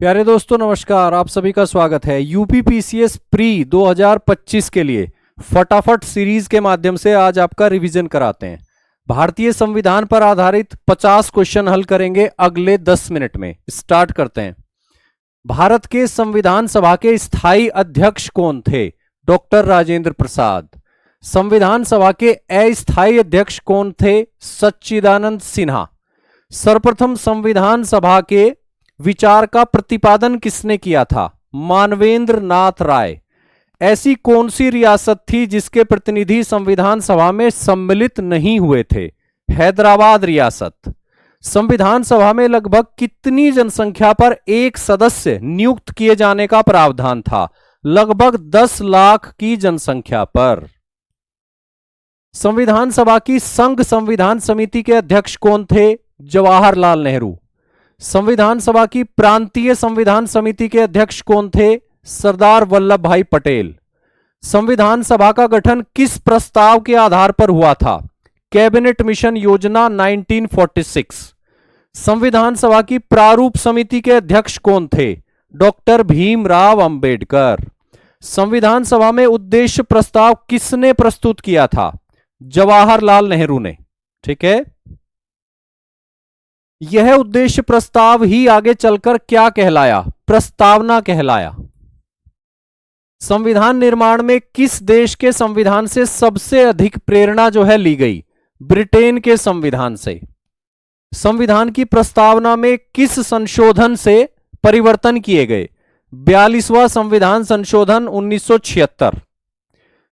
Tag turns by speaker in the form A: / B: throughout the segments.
A: प्यारे दोस्तों नमस्कार। आप सभी का स्वागत है यूपीपीसीएस प्री 2025 के लिए फटाफट सीरीज के माध्यम से आज आपका रिवीजन कराते हैं। भारतीय संविधान पर आधारित 50 क्वेश्चन हल करेंगे अगले 10 मिनट में। स्टार्ट करते हैं। भारत के संविधान सभा के स्थायी अध्यक्ष कौन थे? डॉक्टर राजेंद्र प्रसाद। संविधान सभा के अस्थायी अध्यक्ष कौन थे? सच्चिदानंद सिन्हा। सर्वप्रथम संविधान सभा के विचार का प्रतिपादन किसने किया था? मानवेंद्र नाथ राय। ऐसी कौन सी रियासत थी जिसके प्रतिनिधि संविधान सभा में सम्मिलित नहीं हुए थे? हैदराबाद रियासत। संविधान सभा में लगभग कितनी जनसंख्या पर एक सदस्य नियुक्त किए जाने का प्रावधान था? लगभग 10 लाख की जनसंख्या पर। संविधान सभा की संघ संविधान समिति के अध्यक्ष कौन थे? जवाहरलाल नेहरू। संविधान सभा की प्रांतीय संविधान समिति के अध्यक्ष कौन थे? सरदार वल्लभ भाई पटेल। संविधान सभा का गठन किस प्रस्ताव के आधार पर हुआ था? कैबिनेट मिशन योजना 1946। संविधान सभा की प्रारूप समिति के अध्यक्ष कौन थे? डॉक्टर भीमराव अंबेडकर। संविधान सभा में उद्देश्य प्रस्ताव किसने प्रस्तुत किया था? जवाहरलाल नेहरू ने। ठीक है। यह उद्देश्य प्रस्ताव ही आगे चलकर क्या कहलाया? प्रस्तावना कहलाया। संविधान निर्माण में किस देश के संविधान से सबसे अधिक प्रेरणा ली गई? ब्रिटेन के संविधान से। संविधान की प्रस्तावना में किस संशोधन से परिवर्तन किए गए? 42वां संविधान संशोधन 1976।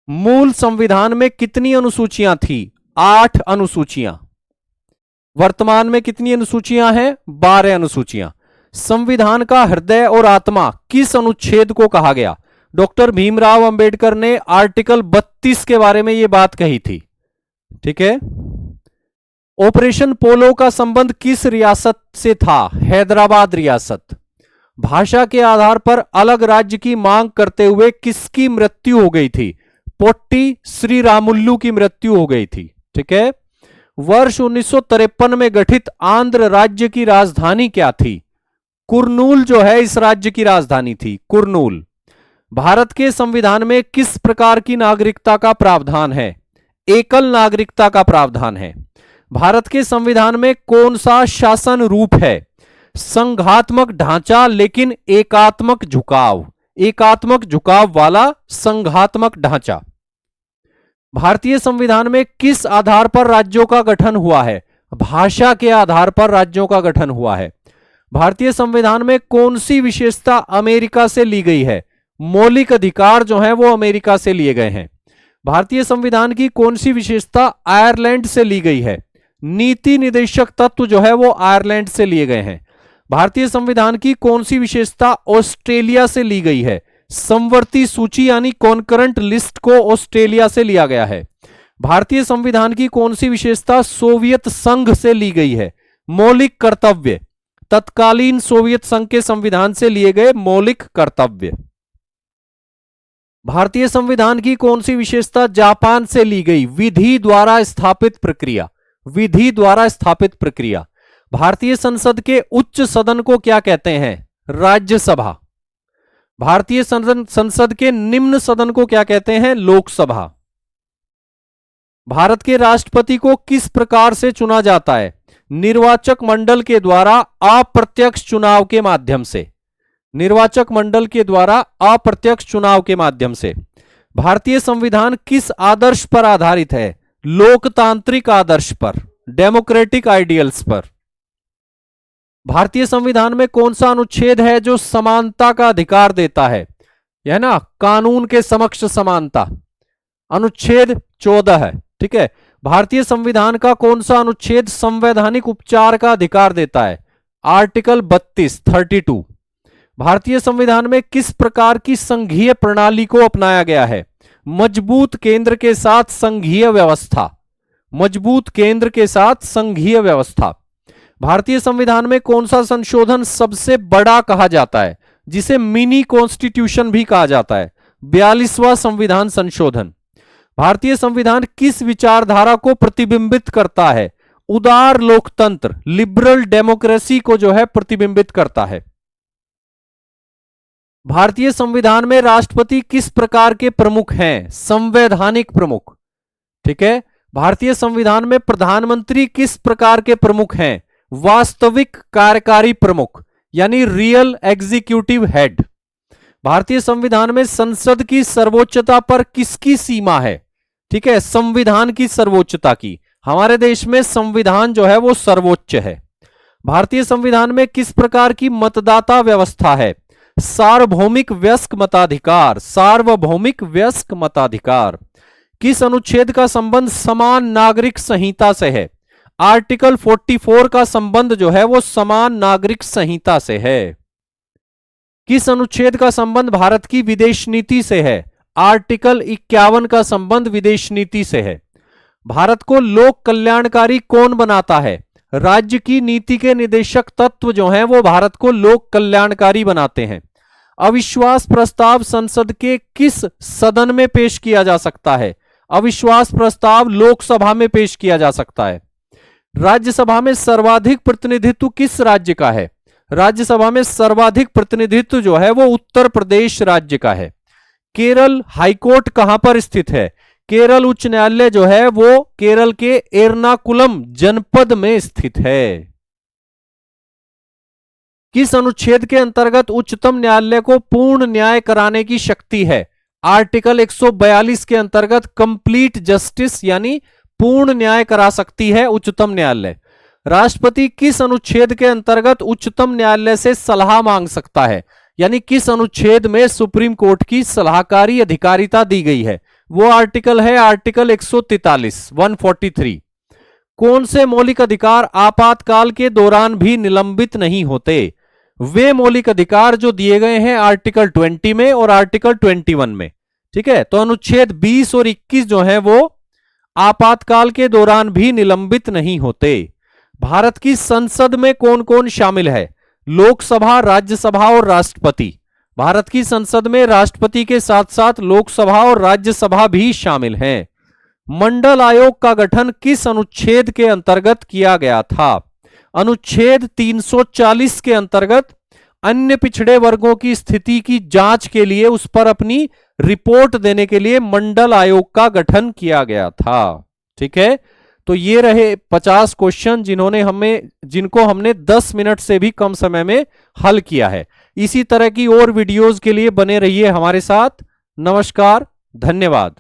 A: मूल संविधान में कितनी अनुसूचियां थी? 8 अनुसूचियां। वर्तमान में कितनी अनुसूचियां हैं? 12 अनुसूचियां। संविधान का हृदय और आत्मा किस अनुच्छेद को कहा गया? डॉक्टर भीमराव अंबेडकर ने आर्टिकल 32 के बारे में यह बात कही थी। ठीक है। ऑपरेशन पोलो का संबंध किस रियासत से था? हैदराबाद रियासत। भाषा के आधार पर अलग राज्य की मांग करते हुए किसकी मृत्यु हो गई थी? पोट्टी श्री रामुल्लू की मृत्यु हो गई थी। ठीक है। वर्ष 1953 में गठित आंध्र राज्य की राजधानी क्या थी? कुर्नूल इस राज्य की राजधानी थी, कुर्नूल। भारत के संविधान में किस प्रकार की नागरिकता का प्रावधान है? एकल नागरिकता का प्रावधान है। भारत के संविधान में कौन सा शासन रूप है? संघात्मक ढांचा लेकिन एकात्मक झुकाव। एकात्मक झुकाव वाला संघात्मक ढांचा। भारतीय संविधान में किस आधार पर राज्यों का गठन हुआ है? भाषा के आधार पर राज्यों का गठन हुआ है। भारतीय संविधान में कौन सी विशेषता अमेरिका से ली गई है? मौलिक अधिकार वो अमेरिका से लिए गए हैं। भारतीय संविधान की कौन सी विशेषता आयरलैंड से ली गई है? नीति निदेशक तत्व वो आयरलैंड से लिए गए हैं। भारतीय संविधान की कौन सी विशेषता ऑस्ट्रेलिया से ली गई है? समवर्ती सूची यानी कॉन्करेंट लिस्ट को ऑस्ट्रेलिया से लिया गया है। भारतीय संविधान की कौन सी विशेषता सोवियत संघ से ली गई है? मौलिक कर्तव्य। तत्कालीन सोवियत संघ के संविधान से लिए गए मौलिक कर्तव्य। भारतीय संविधान की कौन सी विशेषता जापान से ली गई? विधि द्वारा स्थापित प्रक्रिया। विधि द्वारा स्थापित प्रक्रिया। भारतीय संसद के उच्च सदन को क्या कहते हैं? राज्यसभा। भारतीय संसद के निम्न सदन को क्या कहते हैं? लोकसभा। भारत के राष्ट्रपति को किस प्रकार से चुना जाता है? निर्वाचक मंडल के द्वारा अप्रत्यक्ष चुनाव के माध्यम से। निर्वाचक मंडल के द्वारा अप्रत्यक्ष चुनाव के माध्यम से। भारतीय संविधान किस आदर्श पर आधारित है? लोकतांत्रिक आदर्श पर, डेमोक्रेटिक आइडियल्स पर। भारतीय संविधान में कौन सा अनुच्छेद है जो समानता का अधिकार देता है? यह ना कानून के समक्ष समानता। अनुच्छेद 14 है। ठीक है। भारतीय संविधान का कौन सा अनुच्छेद संवैधानिक उपचार का अधिकार देता है? आर्टिकल 32। भारतीय संविधान में किस प्रकार की संघीय प्रणाली को अपनाया गया है? मजबूत केंद्र के साथ संघीय व्यवस्था। मजबूत केंद्र के साथ संघीय व्यवस्था। भारतीय संविधान में कौन सा संशोधन सबसे बड़ा कहा जाता है, जिसे मिनी कॉन्स्टिट्यूशन भी कहा जाता है? 42वां संविधान संशोधन। भारतीय संविधान किस विचारधारा को प्रतिबिंबित करता है? उदार लोकतंत्र, लिबरल डेमोक्रेसी को प्रतिबिंबित करता है। भारतीय संविधान में राष्ट्रपति किस प्रकार के प्रमुख हैं? संवैधानिक प्रमुख। ठीक है। भारतीय संविधान में प्रधानमंत्री किस प्रकार के प्रमुख हैं? वास्तविक कार्यकारी प्रमुख, यानी रियल एग्जीक्यूटिव हेड। भारतीय संविधान में संसद की सर्वोच्चता पर किसकी सीमा है? ठीक है, संविधान की सर्वोच्चता की। हमारे देश में संविधान जो है वो सर्वोच्च है। भारतीय संविधान में किस प्रकार की मतदाता व्यवस्था है? सार्वभौमिक वयस्क मताधिकार। सार्वभौमिक वयस्क मताधिकार। किस अनुच्छेद का संबंध समान नागरिक संहिता से है? आर्टिकल 44 का संबंध जो है वो समान नागरिक संहिता से है। किस अनुच्छेद का संबंध भारत की विदेश नीति से है? आर्टिकल 51 का संबंध विदेश नीति से है। भारत को लोक कल्याणकारी कौन बनाता है? राज्य की नीति के निदेशक तत्व जो हैं वो भारत को लोक कल्याणकारी बनाते हैं। अविश्वास प्रस्ताव संसद के किस सदन में पेश किया जा सकता है? अविश्वास प्रस्ताव लोकसभा में पेश किया जा सकता है। राज्यसभा में सर्वाधिक प्रतिनिधित्व किस राज्य का है? राज्यसभा में सर्वाधिक प्रतिनिधित्व जो है वो उत्तर प्रदेश राज्य का है। केरल हाईकोर्ट कहां पर स्थित है? केरल उच्च न्यायालय जो है वो केरल के एर्नाकुलम जनपद में स्थित है। किस अनुच्छेद के अंतर्गत उच्चतम न्यायालय को पूर्ण न्याय कराने की शक्ति है? आर्टिकल 142 के अंतर्गत कंप्लीट जस्टिस यानी पूर्ण न्याय करा सकती है उच्चतम न्यायालय। राष्ट्रपति किस अनुच्छेद के अंतर्गत उच्चतम न्यायालय से सलाह मांग सकता है? यानी किस अनुच्छेद में सुप्रीम कोर्ट की सलाहकारी अधिकारिता दी गई है? वो आर्टिकल है आर्टिकल 143। कौन से मौलिक अधिकार आपातकाल के दौरान भी निलंबित नहीं होते? वे मौलिक अधिकार जो दिए गए हैं आर्टिकल 20 में और आर्टिकल 21 में। ठीक है, तो अनुच्छेद 20 और 21 जो है वो आपातकाल के दौरान भी निलंबित नहीं होते। भारत की संसद में कौन कौन शामिल है? लोकसभा, राज्यसभा और राष्ट्रपति। भारत की संसद में राष्ट्रपति के साथ साथ लोकसभा और राज्यसभा भी शामिल हैं। मंडल आयोग का गठन किस अनुच्छेद के अंतर्गत किया गया था? अनुच्छेद 340 के अंतर्गत अन्य पिछड़े वर्गों की स्थिति की जांच के लिए उस पर अपनी रिपोर्ट देने के लिए मंडल आयोग का गठन किया गया था। ठीक है, तो ये रहे 50 क्वेश्चन जिनको हमने 10 मिनट से भी कम समय में हल किया है। इसी तरह की और वीडियोस के लिए बने रहिए हमारे साथ। नमस्कार, धन्यवाद।